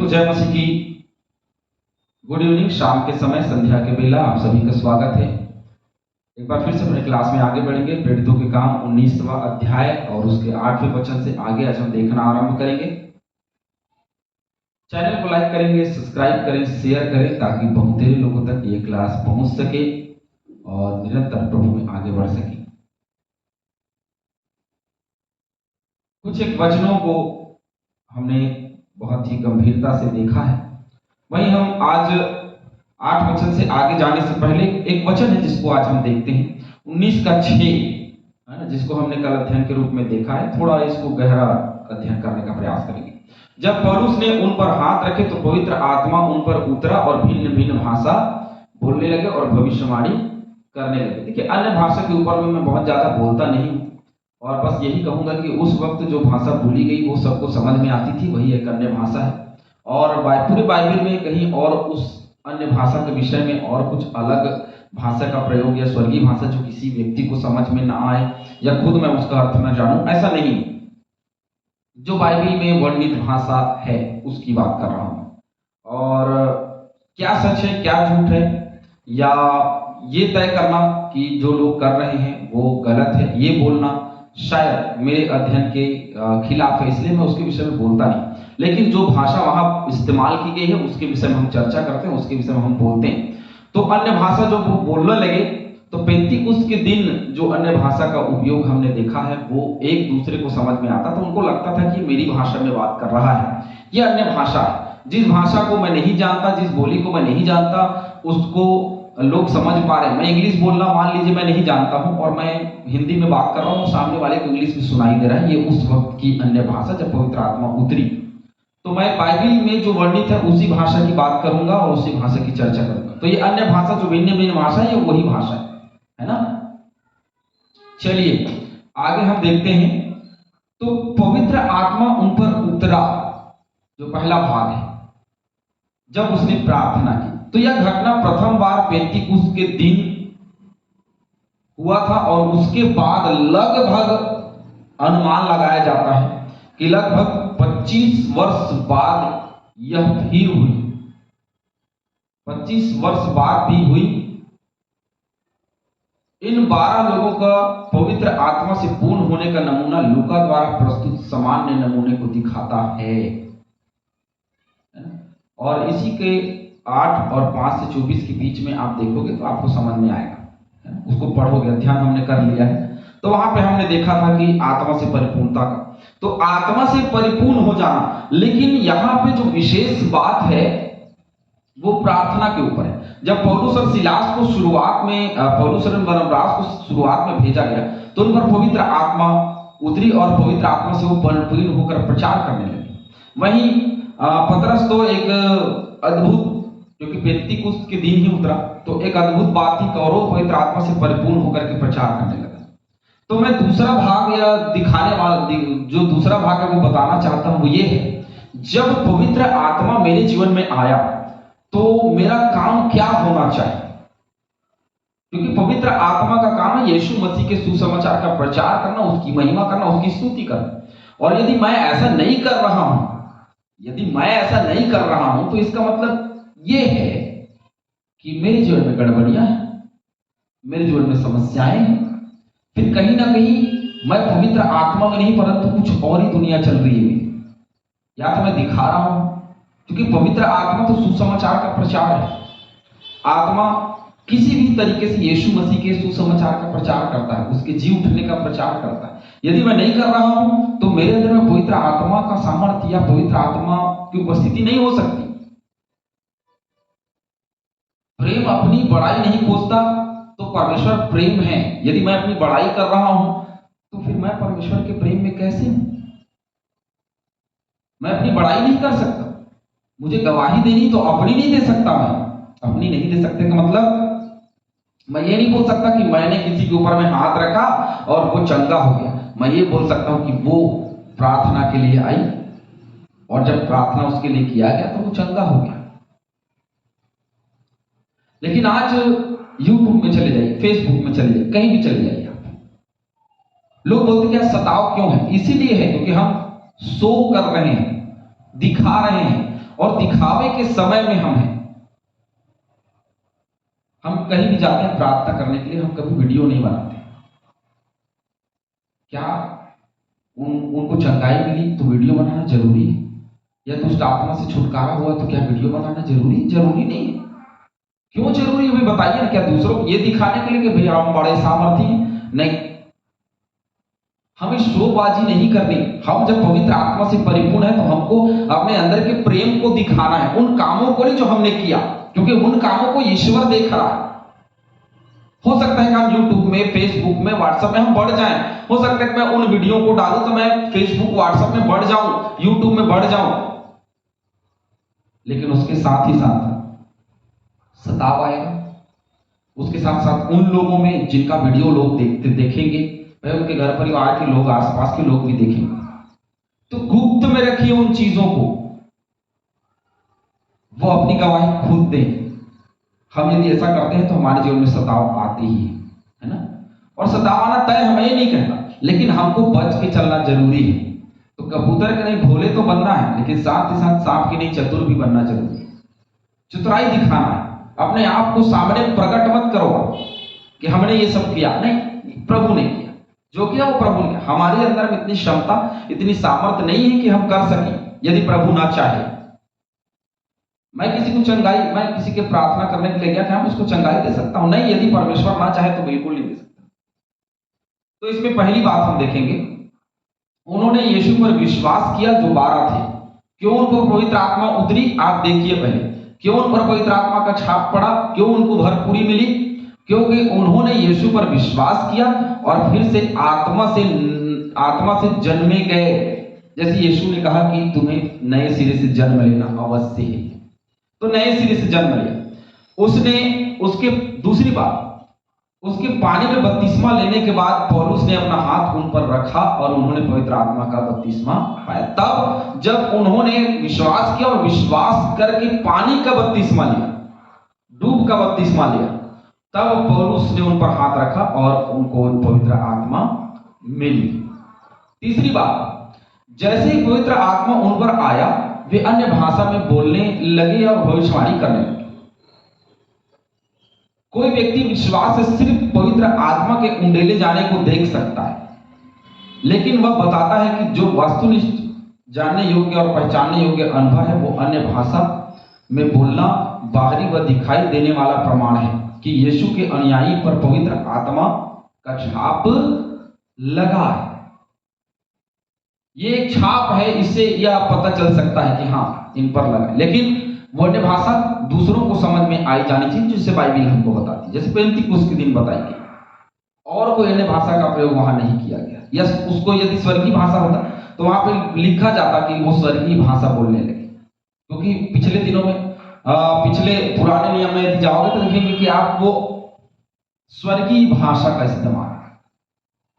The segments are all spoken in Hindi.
को जय मसीह की। Good evening. शाम के समय, संध्या के बेला आप सभी का स्वागत है। एक बार फिर से अपने क्लास में आगे बढ़ेंगे। प्रेरितों के काम 19वां अध्याय और उसके 8वें वचन से आगे आज हम देखना आरंभ करेंगे। चैनल को लाइक करेंगे, सब्सक्राइब करें, शेयर करें ताकि बहुतेरे लोगों तक ये क्लास पहुंच सके और निरंतर प्रभु में आगे बढ़ सके। कुछ एक वचनों को हमने बहुत ही गंभीरता से देखा है। वहीं हम आज 8 वचन से आगे जाने से पहले एक वचन है जिसको आज हम देखते हैं, 19:6 है ना, जिसको हमने कल अध्ययन के रूप में देखा है। थोड़ा इसको गहरा अध्ययन करने का प्रयास करेंगे। जब पौलुस ने उन पर हाथ रखे तो पवित्र आत्मा उन पर उतरा और भिन्न भिन्न भाषा बोलने लगे और भविष्यवाणी करने लगे। देखिए, अन्य भाषा के ऊपर में मैं बहुत ज्यादा बोलता नहीं हूँ और बस यही कहूंगा कि उस वक्त जो भाषा बोली गई वो सबको समझ में आती थी, वही एक अन्य भाषा है। और पूरे बाइबल में कहीं और उस अन्य भाषा के विषय में और कुछ अलग भाषा का प्रयोग या स्वर्गीय भाषा जो किसी व्यक्ति को समझ में ना आए या खुद मैं उसका अर्थ न जानूं, ऐसा नहीं। जो बाइबल में वर्णित भाषा है उसकी बात कर रहा हूं। और क्या सच है क्या झूठ है, या ये तय करना कि जो लोग कर रहे हैं वो गलत है, ये बोलना शायद मेरे अध्ययन के खिलाफ है, इसलिए मैं उसके विषय में बोलता नहीं। लेकिन जो भाषा वहां इस्तेमाल की गई है उसके विषय में हम चर्चा करते हैं, उसके विषय में हम बोलते हैं। तो अन्य भाषा जो बोलने लगे तो पेंतीकुस्त के दिन जो अन्य भाषा का उपयोग हमने देखा है वो एक दूसरे को समझ में आता, तो उनको लगता था कि मेरी भाषा में बात कर रहा है, ये अन्य भाषा है। जिस भाषा को मैं नहीं जानता, जिस बोली को मैं नहीं जानता, उसको लोग समझ पा रहे हैं। मैं इंग्लिश बोलना मान लीजिए मैं नहीं जानता हूं और मैं हिंदी में बात कर रहा हूं, सामने वाले को इंग्लिश में सुनाई दे रहा है, ये उस वक्त की अन्य भाषा जब पवित्र आत्मा उतरी। तो मैं बाइबल में जो वर्णित है उसी भाषा की बात करूंगा और उसी भाषा की चर्चा करूंगा। तो ये अन्य भाषा जो भिन्न भिन्न भाषा है, ये वही भाषा है ना। चलिए आगे हम देखते हैं। तो पवित्र आत्मा उन पर उतरा, जो पहला भाग है, जब उसने प्रार्थना की। तो यह घटना प्रथम बार पेंतीकुस्त के दिन हुआ था और उसके बाद लगभग अनुमान लगाया जाता है कि लगभग 25 वर्ष बाद यह फिर हुई। 25 वर्ष बाद भी हुई। इन 12 लोगों का पवित्र आत्मा से पूर्ण होने का नमूना लूका द्वारा प्रस्तुत सामान्य नमूने को दिखाता है। और इसी के 8 और 5 से 24 के बीच में आप देखोगे तो आपको समझ में आएगा, उसको पढ़ोगे, अध्ययन हमने कर लिया है। तो वहां पे हमने देखा था कि आत्मा से परिपूर्णता का, तो आत्मा से परिपूर्ण हो जाना। लेकिन यहां पे जो विशेष बात है वो प्रार्थना के ऊपर है। जब पौलुस और सिलास को शुरुआत में पौलुस और बरनबास को शुरुआत में भेजा गया तो उन पर पवित्र आत्मा उतरी और पवित्र आत्मा से वो परिपूर्ण होकर प्रचार करने लगे। वहीं पतरस तो एक अद्भुत, क्योंकि पेंतीकुस्त के दिन ही उतरा, तो एक अद्भुत बात थी और वो पवित्र आत्मा से परिपूर्ण होकर के प्रचार करने लगा। तो मैं दूसरा भाग या दिखाने वाला जो दूसरा भाग है वो बताना चाहता हूं, वो ये है, जब पवित्र आत्मा मेरे जीवन में आया तो मेरा काम क्या होना चाहिए। क्योंकि पवित्र आत्मा का काम है यीशु मसीह के सुसमाचार का प्रचार करना, उसकी महिमा करना, उसकी स्तुति करना। और यदि मैं ऐसा नहीं कर रहा हूं, तो इसका मतलब ये है कि मेरे जीवन में गड़बड़ियां हैं, मेरे जीवन में समस्याएं हैं। फिर कहीं ना कहीं मैं पवित्र आत्मा में नहीं परंतु कुछ और ही दुनिया चल रही है, या तो मैं दिखा रहा हूं। क्योंकि पवित्र आत्मा तो सुसमाचार का प्रचार है। आत्मा किसी भी तरीके से यीशु मसीह के सुसमाचार का प्रचार करता है, उसके जी उठने का प्रचार करता है। यदि मैं नहीं कर रहा हूं तो मेरे अंदर में पवित्र आत्मा का सामर्थ्य या पवित्र आत्मा की उपस्थिति नहीं हो सकती। प्रेम अपनी बड़ाई नहीं खोजता, तो परमेश्वर प्रेम है। यदि मैं अपनी बड़ाई कर रहा हूं तो फिर मैं परमेश्वर के प्रेम में कैसे हूं? मैं अपनी बड़ाई नहीं कर सकता। मुझे गवाही देनी तो अपनी नहीं दे सकता। मैं अपनी नहीं दे सकते का मतलब मैं ये नहीं बोल सकता कि मैंने किसी के ऊपर में हाथ रखा और वो चंगा हो गया। मैं ये बोल सकता हूं कि वो प्रार्थना के लिए आई और जब प्रार्थना उसके लिए किया गया तो वो चंगा हो गया। लेकिन आज यूट्यूब में चले जाइए, फेसबुक में चले जाइए, कहीं भी चले जाइए, लोग बोलते क्या सताव क्यों है? इसीलिए है क्योंकि हम शो कर रहे हैं, दिखा रहे हैं और दिखावे के समय में हम हैं। हम कहीं भी जाते हैं प्रार्थना करने के लिए, हम कभी वीडियो नहीं बनाते। क्या उनको चंगाई मिली तो वीडियो बनाना जरूरी है? या दुष्ट आत्मा से छुटकारा हुआ तो क्या वीडियो बनाना जरूरी? जरूरी नहीं है। क्यों जरूरी है बताइए ना? क्या दूसरों को ये दिखाने के लिए कि भाई हम बड़े सामर्थी हैं? नहीं, हमें शोबाजी नहीं करनी। हम जब पवित्र आत्मा से परिपूर्ण है तो हमको अपने अंदर के प्रेम को दिखाना है, उन कामों को नहीं जो हमने किया, क्योंकि उन कामों को ईश्वर देख रहा है। हो सकता है कि हम यूट्यूब में, फेसबुक में, व्हाट्सएप में हम बढ़ जाएं। हो सकता है कि मैं उन वीडियो को डालूं तो मैं फेसबुक, व्हाट्सएप में बढ़ जाऊं, यूट्यूब में बढ़ जाऊं, लेकिन उसके साथ ही साथ सताव आएगा। उसके साथ साथ उन लोगों में जिनका वीडियो लोग देखेंगे, भाई उनके घर परिवार के लोग, आसपास के लोग भी देखेंगे। तो गुप्त में रखिए उन चीजों को, वो अपनी गवाही खुद दें। हम यदि ऐसा करते हैं तो हमारे जीवन में सताव आते ही है ना। और सताव आना तय हमें ही नहीं कहता, लेकिन हमको बच के चलना जरूरी है। तो कबूतर के नहीं भोले तो बनना है, लेकिन साथ ही साथ सांप के नहीं चतुर भी बनना जरूरी है। चतुराई दिखाना है, अपने आप को सामने प्रकट मत करो कि हमने ये सब किया। नहीं, प्रभु ने किया, जो किया वो प्रभु ने किया। हमारे अंदर में इतनी क्षमता, इतनी सामर्थ्य नहीं है कि हम कर सकें यदि प्रभु ना चाहे। मैं किसी को चंगाई, मैं किसी के प्रार्थना करने के लिए गया, क्या मैं उसको चंगाई दे सकता हूं? नहीं, यदि परमेश्वर ना चाहे तो बिल्कुल नहीं दे सकता। तो इसमें पहली बात हम देखेंगे, उन्होंने यीशु पर विश्वास किया जो 12 थे। क्यों उनको पवित्र आत्मा उतरी? आप देखिए पहले, क्यों उन पर पवित्र आत्मा का छाप पड़ा, क्यों उनको भरपूरी मिली? क्योंकि उन्होंने यीशु पर विश्वास किया और फिर से आत्मा से जन्मे गए। जैसे यीशु ने कहा कि तुम्हें नए सिरे से जन्म लेना अवश्य है, तो नए सिरे से जन्म लिया उसने। उसके दूसरी बात, उसके पानी में बपतिस्मा लेने के बाद पौलुस ने अपना हाथ उन पर रखा और उन्होंने पवित्र आत्मा का बपतिस्मा पाया। तब जब उन्होंने विश्वास किया और विश्वास करके पानी का बपतिस्मा लिया, डूब का बपतिस्मा लिया, तब पौलुस ने उन पर हाथ रखा और उनको पवित्र आत्मा मिली। तीसरी बात, जैसे ही पवित्र आत्मा उन पर आया, वे अन्य भाषा में बोलने लगे और भविष्यवाणी करने लगे। कोई व्यक्ति विश्वास से सिर्फ पवित्र आत्मा के उंडेले जाने को देख सकता है, लेकिन वह बताता है कि जो वस्तुनिष्ठ जानने योग्य और पहचानने योग्य अनुभव है वो अन्य भाषा में बोलना बाहरी व दिखाई देने वाला प्रमाण है कि यीशु के अनुयायी पर पवित्र आत्मा का छाप लगा है। ये एक छाप है, इससे यह पता चल सकता है कि हाँ इन पर लगा। लेकिन वो अन्य भाषा दूसरों को समझ में आई जानी चाहिए, जिससे बाइबिल हमको बताती है। जैसे पेंतीकोस्त के दिन बताई गई, और कोई अन्य भाषा का प्रयोग वहां नहीं किया गया। या उसको यदि स्वर्गीय भाषा होता तो वहां पे लिखा जाता कि वो स्वर्गीय भाषा बोलने लगे। क्योंकि पिछले दिनों में, पिछले पुराने नियम में यदि जाओगे तो देखेंगे कि आप वो स्वर्गीय भाषा का इस्तेमाल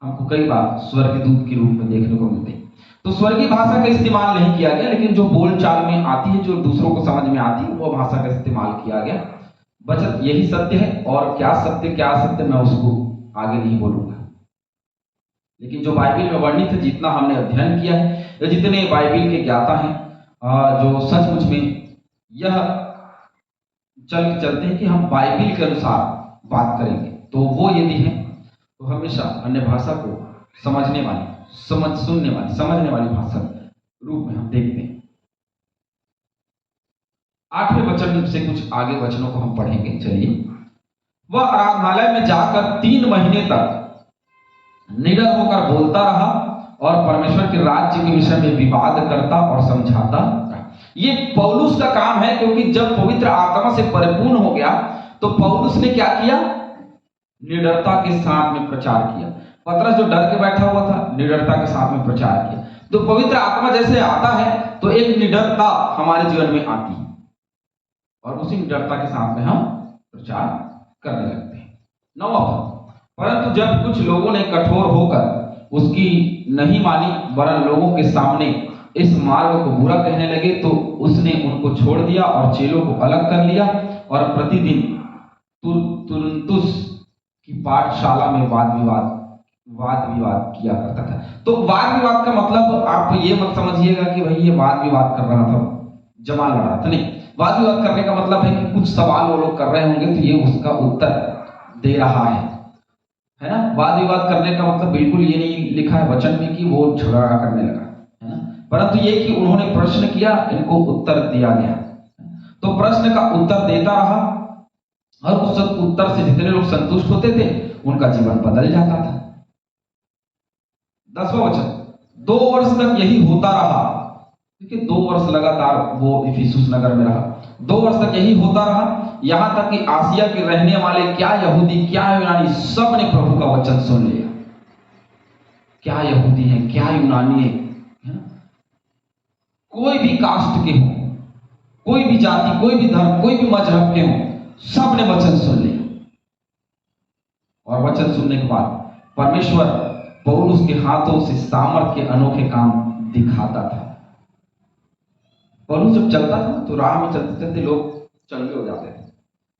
हमको कई बार स्वर्गदूत के रूप में देखने को मिलते हैं। तो स्वर्गीय भाषा का इस्तेमाल नहीं किया गया, लेकिन जो बोलचाल में आती है, जो दूसरों को समझ में आती है, वो भाषा का इस्तेमाल किया गया। बचत यही सत्य है, और क्या सत्य मैं उसको आगे नहीं बोलूंगा। लेकिन जो बाइबिल में वर्णित है, जितना हमने अध्ययन किया है, या जितने बाइबिल के ज्ञाता हैं जो सचमुच में यह चलते हैं कि हम बाइबिल के अनुसार बात करेंगे, तो वो यदि है तो हमेशा अन्य भाषा को समझने वाली, सुनने वाली, समझने वाली भाषा रूप में हम देखते हैं। 8वें वचन से कुछ आगे वचनों को हम पढ़ेंगे। चलिए, वह आराधनालय में जाकर 3 महीने तक निडर होकर बोलता रहा और परमेश्वर के राज्य के विषय में विवाद करता और समझाता रहा। ये पौलुस का काम है, क्योंकि जब पवित्र आत्मा से परिपूर्ण हो गया तो पौलुस ने क्या किया? निडरता के साथ में प्रचार किया। पतरस जो डर के बैठा हुआ था, निडरता के साथ में प्रचार किया। तो पवित्र आत्मा जैसे आता है तो एक निडरता हमारे जीवन में आती है, और उसी निडरता के साथ में हम प्रचार करने लगते हैं। 9वां, परंतु जब कुछ लोगों ने कठोर होकर उसकी नहीं मानी, वरन लोगों के सामने इस मार्ग को बुरा कहने लगे, तो उसने उनको छोड़ दिया और चेलों को अलग कर लिया और प्रतिदिन तुरंतुस की पाठशाला में वाद विवाद किया करता था। तो वाद विवाद का मतलब आप ये मत समझिएगा कि भाई ये वाद विवाद कर रहा था जमा लड़ा तो नहीं। वाद विवाद करने का मतलब है कि कुछ सवाल वो लोग कर रहे होंगे तो ये उसका उत्तर दे रहा है ना। वाद विवाद करने का मतलब बिल्कुल ये नहीं लिखा है वचन में कि वो झगड़ा करने लगा, है ना, परंतु ये कि उन्होंने प्रश्न किया, इनको उत्तर दिया गया। तो प्रश्न का उत्तर देता रहा और उस उत्तर से जितने लोग संतुष्ट होते थे उनका जीवन बदल जाता था। 10वां वचन, 2 वर्ष तक यही होता रहा। देखिए 2 वर्ष लगातार वो इफिसुस नगर में रहा। 2 वर्ष तक यही होता रहा, यहां तक कि आसिया के रहने वाले क्या यहूदी क्या यूनानी सब ने प्रभु का वचन सुन लिया। क्या यहूदी है, क्या यूनानी है, कोई भी कास्ट के हो, कोई भी जाति, कोई भी धर्म, कोई भी मजहब के हो, सब ने वचन सुन लिया। और वचन सुनने के बाद परमेश्वर पौलुस के हाथों से सामर्थ के अनोखे काम दिखाता था। पौलुस जब चलता था तो राह में चलते चलते लोग चंगे हो जाते थे।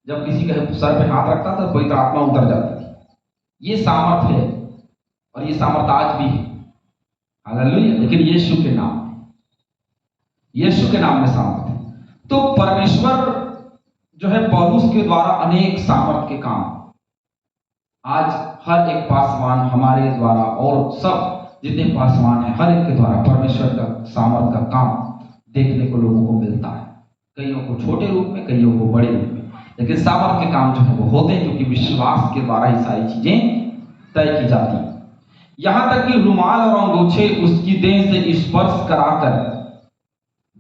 जब किसी के सर पे हाथ रखता था पवित्र आत्मा उतर जाती थी। ये सामर्थ है और ये सामर्थ आज भी है, हालेलुया। लेकिन यीशु के नाम, यीशु के नाम में सामर्थ है। तो परमेश्वर जो है पौलुस के द्वारा अनेक सामर्थ के काम आज हर एक पासवान हमारे द्वारा और सब जितने पासवान हैं हर एक के द्वारा परमेश्वर का सामर्थ का काम देखने को लोगों को मिलता है। कईयों को छोटे रूप में, कईयों को बड़े रूप में, लेकिन सामर्थ के काम जो है वो होते हैं क्योंकि विश्वास के द्वारा ही सारी चीजें तय की जाती हैं। यहां तक कि रुमाल और अंगोछे उसकी देह से स्पर्श कराकर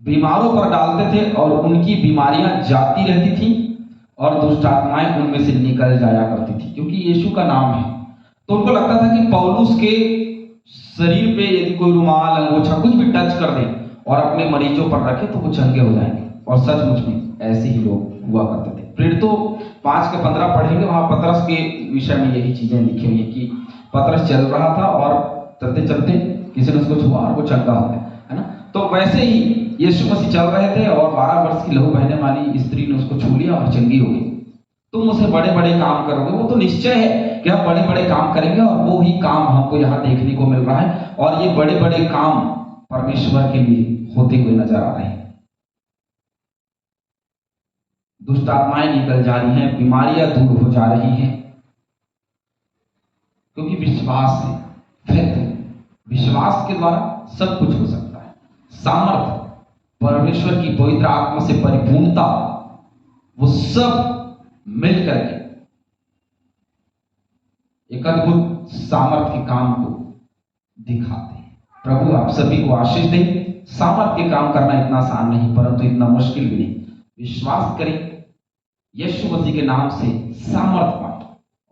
बीमारों पर डालते थे और उनकी बीमारियां जाती रहती थी और दुष्ट आत्माएं उनमें से निकल जाया करती थी, क्योंकि यीशु का नाम है। तो उनको लगता था कि पौलुस के शरीर पे यदि कोई रुमाल अंगोछा कुछ भी टच कर दे और अपने मरीजों पर रखे तो वो चंगे हो जाएंगे। और सचमुच में ऐसे ही लोग हुआ करते थे। फिर तो 5 के 15 पढ़ेंगे, वहां पतरस के विषय में यही चीजें लिखी हुई है कि पतरस चल रहा था और चलते चलते किसी ने उसको छुआ और वो चंगा हो गया, है ना। तो वैसे ही यीशु मसीह चल रहे थे और 12 वर्ष की लहू बहने वाली स्त्री ने उसको छू लिया और चंगी हो गई। तुम उसे बड़े बड़े काम करोगे, वो तो निश्चय है कि हम बड़े बड़े काम करेंगे और वो ही काम हमको यहाँ देखने को मिल रहा है। और ये बड़े बड़े काम परमेश्वर के लिए होते हुए नजर आ रहे हैं। दुष्ट आत्माएं निकल जा रही हैं, बीमारियां दूर हो जा रही हैं, क्योंकि विश्वास है, फेथ है। विश्वास के द्वारा सब कुछ हो सकता है। सामर्थ, परमेश्वर की पवित्र आत्मा से परिपूर्णता, वो सब मिलकर के एक अद्भुत सामर्थ के काम को दिखाते हैं। प्रभु आप सभी को आशीष दे। सामर्थ के काम करना इतना आसान नहीं, परंतु इतना मुश्किल भी नहीं। विश्वास करें, यीशु मसीह के नाम से सामर्थ पाएं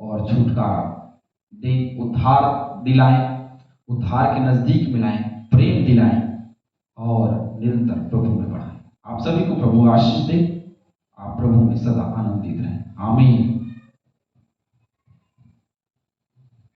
और छुटकारा दे, उद्धार दिलाएं, उद्धार के नजदीक मिलाएं, प्रेम दिलाएं और निरंतर प्रभु में बढ़ाएं। आप सभी को प्रभु आशीष दे। आप प्रभु में सदा आनंदित रहें। आमीन।